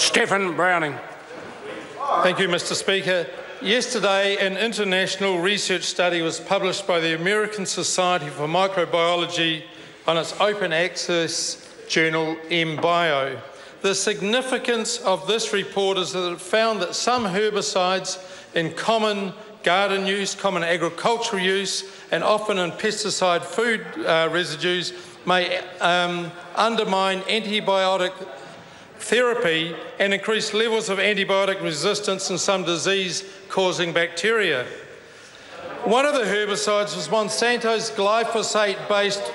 Stephen Browning. Thank you, Mr. Speaker. Yesterday, an international research study was published by the American Society for Microbiology on its open access journal, MBio. The significance of this report is that it found that some herbicides in common garden use, common agricultural use, and often in pesticide food residues may undermine antibiotic therapy and increase levels of antibiotic resistance in some disease-causing bacteria. One of the herbicides was Monsanto's glyphosate-based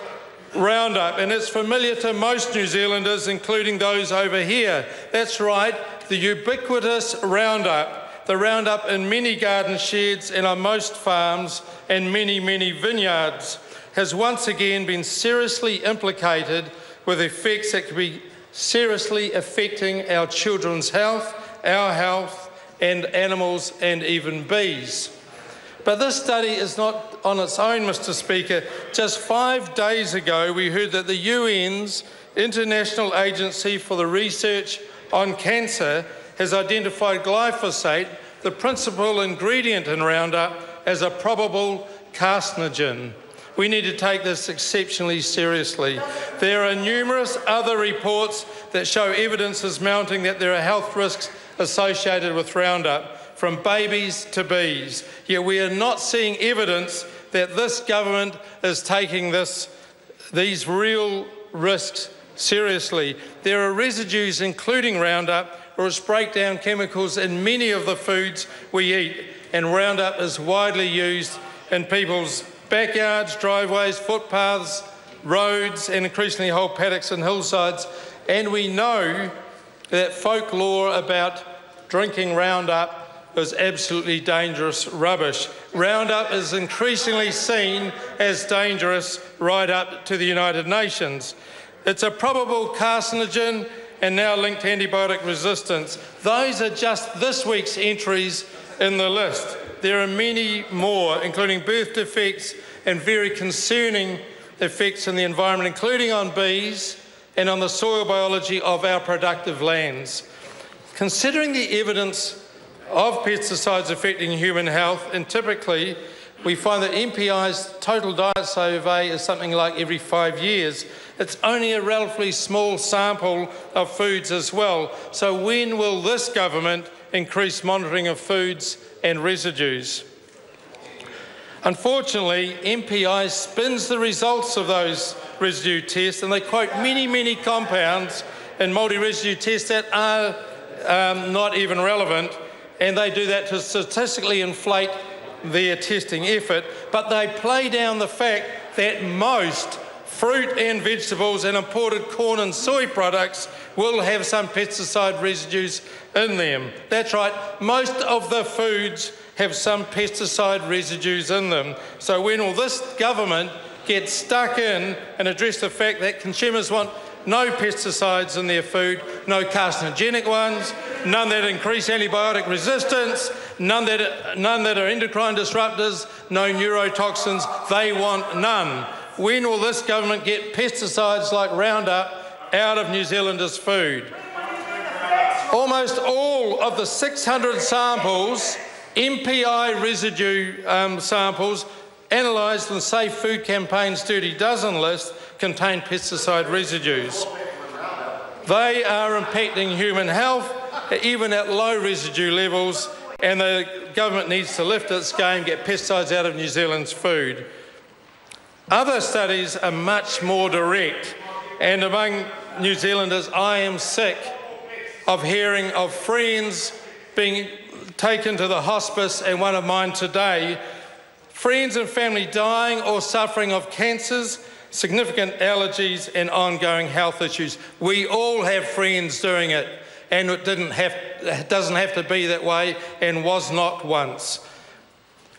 Roundup, and it's familiar to most New Zealanders, including those over here. That's right, the ubiquitous Roundup, the Roundup in many garden sheds and on most farms and many, many vineyards, has once again been seriously implicated with effects that could be seriously affecting our children's health, our health, and animals and even bees. But this study is not on its own, Mr. Speaker. Just 5 days ago, we heard that the UN's International Agency for the Research on Cancer has identified glyphosate, the principal ingredient in Roundup, as a probable carcinogen. We need to take this exceptionally seriously. There are numerous other reports that show evidence is mounting that there are health risks associated with Roundup, from babies to bees. Yet we are not seeing evidence that this government is taking these real risks seriously. There are residues, including Roundup, which break down chemicals in many of the foods we eat, and Roundup is widely used in people's backyards, driveways, footpaths, roads, and increasingly whole paddocks and hillsides. And we know that folklore about drinking Roundup is absolutely dangerous rubbish. Roundup is increasingly seen as dangerous right up to the United Nations. It's a probable carcinogen and now linked to antibiotic resistance. Those are just this week's entries in the list. There are many more, including birth defects and very concerning effects in the environment, including on bees and on the soil biology of our productive lands. Considering the evidence of pesticides affecting human health, and typically we find that MPI's total diet survey is something like every 5 years. It's only a relatively small sample of foods as well. So when will this government increase monitoring of foods and residues? Unfortunately, MPI spins the results of those residue tests, and they quote many, many compounds in multi-residue tests that are not even relevant, and they do that to statistically inflate their testing effort, but they play down the fact that most fruit and vegetables and imported corn and soy products will have some pesticide residues in them. That's right, most of the foods have some pesticide residues in them. So when will this government get stuck in and address the fact that consumers want no pesticides in their food, no carcinogenic ones, none that increase antibiotic resistance, none that are endocrine disruptors, no neurotoxins? They want none. When will this government get pesticides like Roundup out of New Zealanders' food? Almost all of the 600 samples, MPI residue samples, analysed in the Safe Food Campaign's Dirty Dozen list contain pesticide residues. They are impacting human health, even at low residue levels, and the government needs to lift its game, get pesticides out of New Zealand's food. Other studies are much more direct, and among New Zealanders, I am sick of hearing of friends being taken to the hospice, and one of mine today, friends and family dying or suffering of cancers, significant allergies and ongoing health issues. We all have friends doing it, and it doesn't have to be that way, and was not once.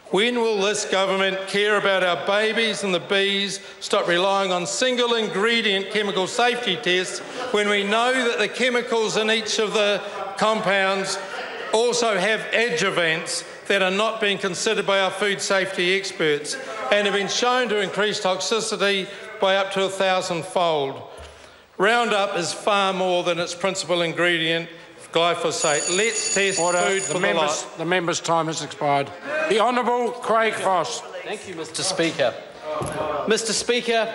When will this government care about our babies and the bees, stop relying on single ingredient chemical safety tests when we know that the chemicals in each of the compounds also have adjuvants that are not being considered by our food safety experts and have been shown to increase toxicity by up to 1,000-fold. Roundup is far more than its principal ingredient, glyphosate. Let's test food for the lot. The member's time has expired. The Honourable Craig Foss. Thank you, Mr. Speaker. Mr. Speaker,